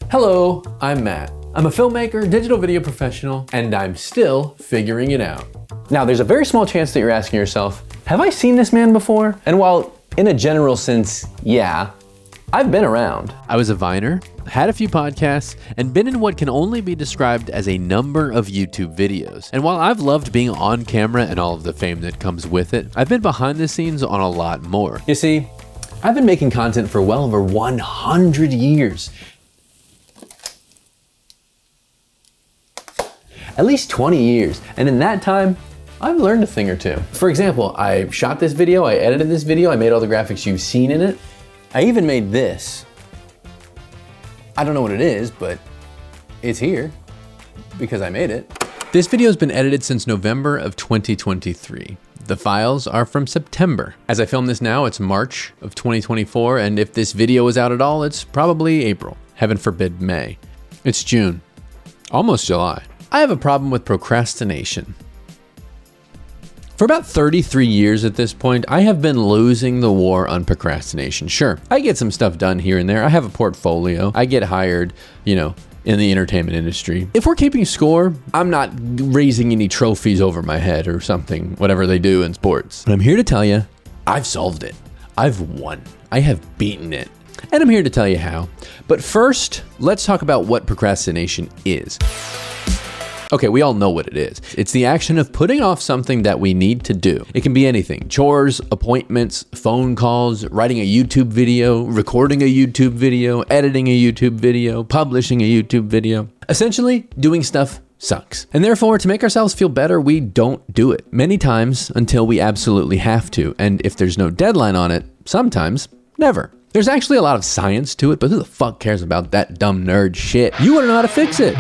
Hello, I'm Matt. I'm a filmmaker, digital video professional, and I'm still figuring it out. Now, there's a very small chance that you're asking yourself, have I seen this man before? And while in a general sense, yeah, I've been around. I was a Viner, had a few podcasts, and been in what can only be described as a number of YouTube videos. And while I've loved being on camera and all of the fame that comes with it, I've been behind the scenes on a lot more. You see, I've been making content for well over 100 years. At least 20 years, and in that time, I've learned a thing or two. For example, I shot this video, I edited this video, I made all the graphics you've seen in it. I even made this. I don't know what it is, but it's here because I made it. This video has been edited since November of 2023. The files are from September. As I film this now, it's March of 2024, and if this video is out at all, it's probably April. Heaven forbid May. It's June, almost July. I have a problem with procrastination. For about 33 years at this point, I have been losing the war on procrastination. Sure, I get some stuff done here and there. I have a portfolio. I get hired, in the entertainment industry. If we're keeping score, I'm not raising any trophies over my head or something, whatever they do in sports. But I'm here to tell you, I've solved it. I've won. I have beaten it. And I'm here to tell you how. But first, let's talk about what procrastination is. Okay, we all know what it is. It's the action of putting off something that we need to do. It can be anything: chores, appointments, phone calls, writing a YouTube video, recording a YouTube video, editing a YouTube video, publishing a YouTube video. Essentially, doing stuff sucks. And therefore, to make ourselves feel better, we don't do it. Many times until we absolutely have to. And if there's no deadline on it, sometimes never. There's actually a lot of science to it, but who the fuck cares about that dumb nerd shit? You wanna know how to fix it.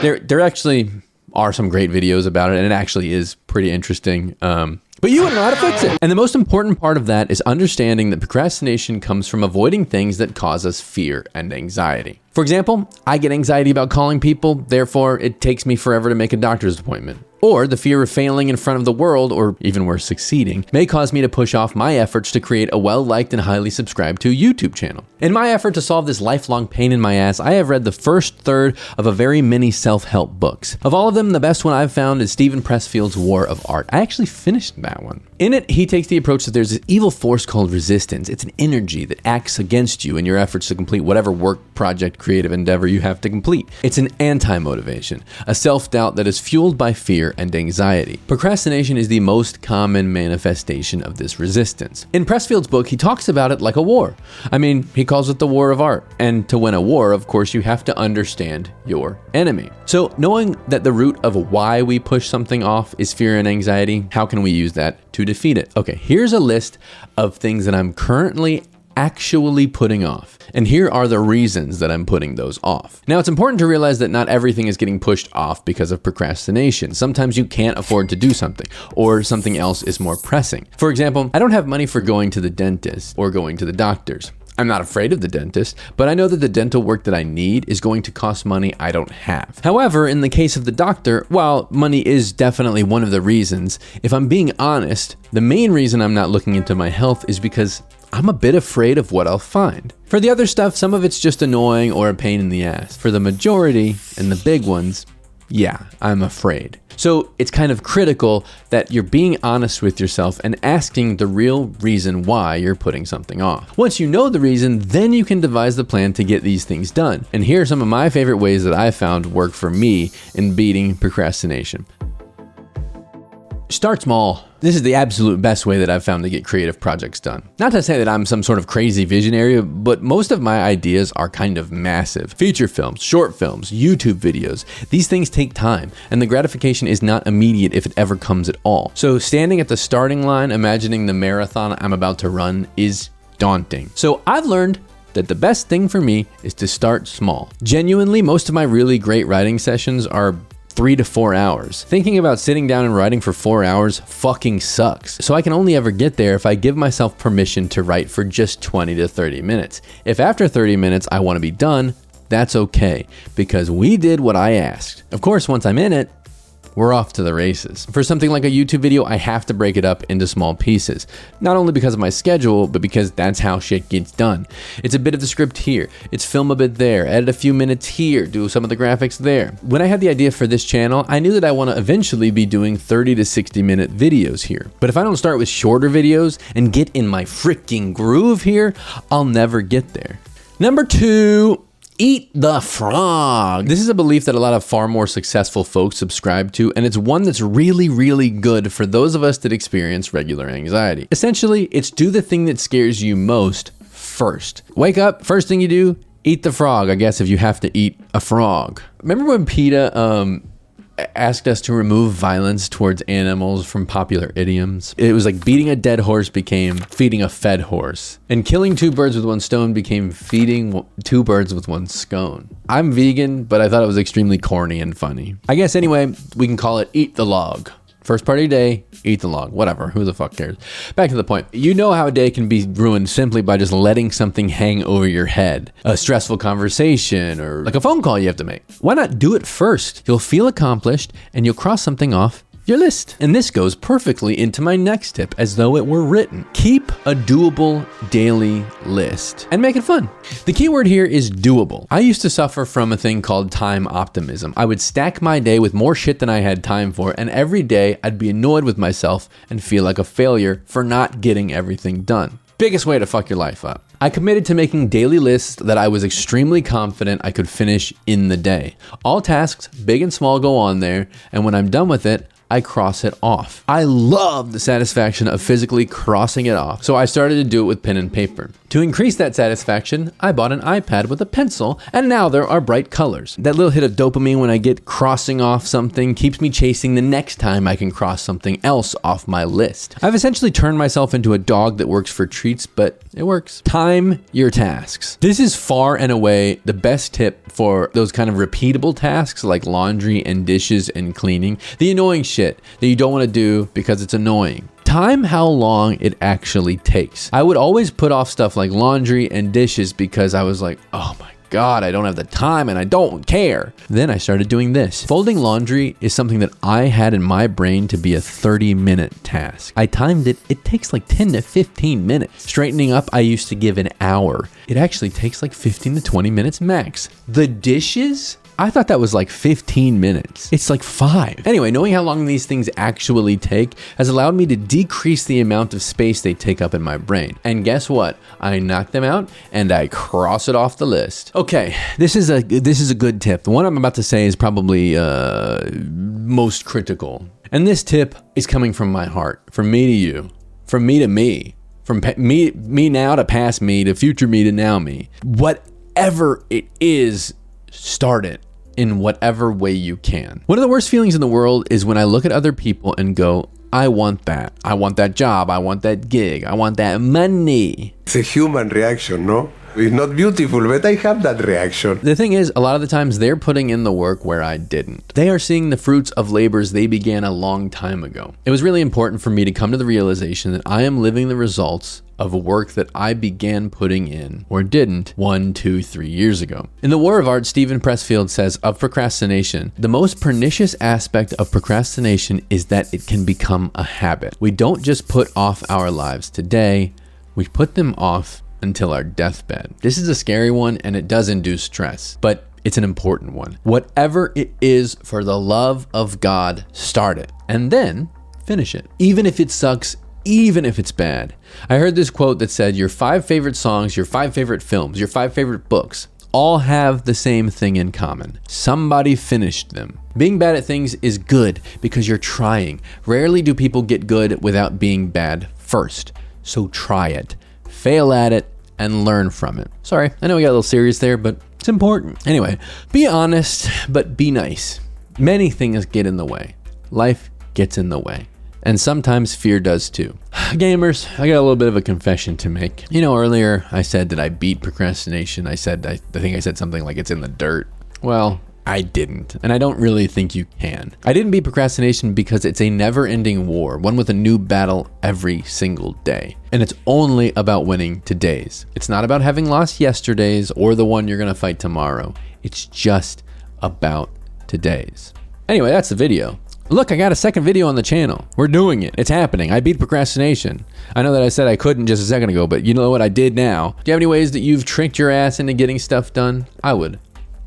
There actually are some great videos about it, and it actually is pretty interesting. But you wouldn't know how to fix it. And the most important part of that is understanding that procrastination comes from avoiding things that cause us fear and anxiety. For example, I get anxiety about calling people, therefore it takes me forever to make a doctor's appointment. Or the fear of failing in front of the world, or even worse, succeeding, may cause me to push off my efforts to create a well-liked and highly subscribed to YouTube channel. In my effort to solve this lifelong pain in my ass, I have read the first third of a very many self-help books. Of all of them, the best one I've found is Steven Pressfield's War of Art. I actually finished that one. In it, he takes the approach that there's this evil force called resistance. It's an energy that acts against you in your efforts to complete whatever work, project, creative endeavor you have to complete. It's an anti-motivation, a self-doubt that is fueled by fear and anxiety. Procrastination is the most common manifestation of this resistance. In Pressfield's book, he talks about it like a war. I mean, he calls it the war of art. And to win a war, of course, you have to understand your enemy. So knowing that the root of why we push something off is fear and anxiety, how can we use that to defeat it? Okay, here's a list of things that I'm currently actually putting off. And here are the reasons that I'm putting those off. Now, it's important to realize that not everything is getting pushed off because of procrastination. Sometimes you can't afford to do something, or something else is more pressing. For example, I don't have money for going to the dentist or going to the doctors. I'm not afraid of the dentist, but I know that the dental work that I need is going to cost money I don't have. However, in the case of the doctor, while money is definitely one of the reasons, if I'm being honest, the main reason I'm not looking into my health is because I'm a bit afraid of what I'll find. For the other stuff, some of it's just annoying or a pain in the ass. For the majority and the big ones, yeah, I'm afraid. So it's kind of critical that you're being honest with yourself and asking the real reason why you're putting something off. Once you know the reason, then you can devise the plan to get these things done. And here are some of my favorite ways that I found work for me in beating procrastination. Start small. This is the absolute best way that I've found to get creative projects done. Not to say that I'm some sort of crazy visionary, but most of my ideas are kind of massive. Feature films, short films, YouTube videos. These things take time, and the gratification is not immediate if it ever comes at all. So standing at the starting line, imagining the marathon I'm about to run is daunting. So I've learned that the best thing for me is to start small. Genuinely, most of my really great writing sessions are 3 to 4 hours. Thinking about sitting down and writing for 4 hours fucking sucks. So I can only ever get there if I give myself permission to write for just 20 to 30 minutes. If after 30 minutes I want to be done, that's okay, because we did what I asked. Of course, once I'm in it, we're off to the races. For something like a YouTube video, I have to break it up into small pieces. Not only because of my schedule, but because that's how shit gets done. It's a bit of the script here, it's film a bit there, edit a few minutes here, do some of the graphics there. When I had the idea for this channel, I knew that I want to eventually be doing 30 to 60 minute videos here. But if I don't start with shorter videos and get in my freaking groove here, I'll never get there. Number 2, eat the frog. This is a belief that a lot of far more successful folks subscribe to, and it's one that's really, really good for those of us that experience regular anxiety. Essentially, it's do the thing that scares you most first. Wake up, first thing you do, eat the frog, I guess, if you have to eat a frog. Remember when PETA asked us to remove violence towards animals from popular idioms? It was like beating a dead horse became feeding a fed horse, and killing 2 birds with 1 stone became feeding 2 birds with 1 scone. I'm vegan, but I thought it was extremely corny and funny. I guess anyway, we can call it eat the log. First part of your day, eat the log. Whatever, who the fuck cares? Back to the point. You know how a day can be ruined simply by just letting something hang over your head. A stressful conversation or like a phone call you have to make. Why not do it first? You'll feel accomplished and you'll cross something off your list. And this goes perfectly into my next tip, as though it were written. Keep a doable daily list and make it fun. The key word here is doable. I used to suffer from a thing called time optimism. I would stack my day with more shit than I had time for, and every day I'd be annoyed with myself and feel like a failure for not getting everything done. Biggest way to fuck your life up. I committed to making daily lists that I was extremely confident I could finish in the day. All tasks, big and small, go on there, and when I'm done with it, I cross it off. I love the satisfaction of physically crossing it off, so I started to do it with pen and paper. To increase that satisfaction, I bought an iPad with a pencil, and now there are bright colors. That little hit of dopamine when I get crossing off something keeps me chasing the next time I can cross something else off my list. I've essentially turned myself into a dog that works for treats, but it works. Time your tasks. This is far and away the best tip for those kind of repeatable tasks like laundry and dishes and cleaning. The annoying shit that you don't want to do because it's annoying. Time how long it actually takes. I would always put off stuff like laundry and dishes because I was like, oh my God, I don't have the time and I don't care. Then I started doing this. Folding laundry is something that I had in my brain to be a 30-minute task. I timed it. It takes like 10 to 15 minutes. Straightening up, I used to give an hour. It actually takes like 15 to 20 minutes max. The dishes? I thought that was like 15 minutes. It's like 5. Anyway, knowing how long these things actually take has allowed me to decrease the amount of space they take up in my brain. And guess what? I knock them out and I cross it off the list. Okay, this is a good tip. The one I'm about to say is probably most critical. And this tip is coming from my heart, from me to you, from me to me, from me now to past me to future me to now me. Whatever it is, start it in whatever way you can. One of the worst feelings in the world is when I look at other people and go, I want that. I want that job. I want that gig. I want that money. It's a human reaction, no? It's not beautiful, but I have that reaction. The thing is, a lot of the times they're putting in the work where I didn't. They are seeing the fruits of labors they began a long time ago. It was really important for me to come to the realization that I am living the results of work that I began putting in, or didn't, 1, 2, 3 years ago. In The War of Art, Stephen Pressfield says of procrastination, the most pernicious aspect of procrastination is that it can become a habit. We don't just put off our lives today, we put them off until our deathbed. This is a scary one and it does induce stress, but it's an important one. Whatever it is, for the love of God, start it and then finish it. Even if it sucks, even if it's bad. I heard this quote that said, your 5 favorite songs, your 5 favorite films, your 5 favorite books, all have the same thing in common. Somebody finished them. Being bad at things is good because you're trying. Rarely do people get good without being bad first. So try it, fail at it, and learn from it. Sorry, I know we got a little serious there, but it's important. Anyway, be honest, but be nice. Many things get in the way. Life gets in the way. And sometimes fear does too. Gamers, I got a little bit of a confession to make. You know, earlier I said that I beat procrastination. I think I said something like it's in the dirt. Well, I didn't, and I don't really think you can. I didn't beat procrastination because it's a never-ending war, one with a new battle every single day. And it's only about winning today's. It's not about having lost yesterday's or the one you're gonna fight tomorrow. It's just about today's. Anyway, that's the video. Look, I got a second video on the channel. We're doing it. It's happening. I beat procrastination. I know that I said I couldn't just a second ago, but you know what? I did now. Do you have any ways that you've tricked your ass into getting stuff done? I would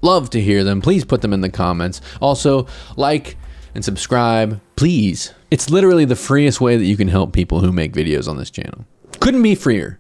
love to hear them. Please put them in the comments. Also, like and subscribe, please. It's literally the freest way that you can help people who make videos on this channel. Couldn't be freer.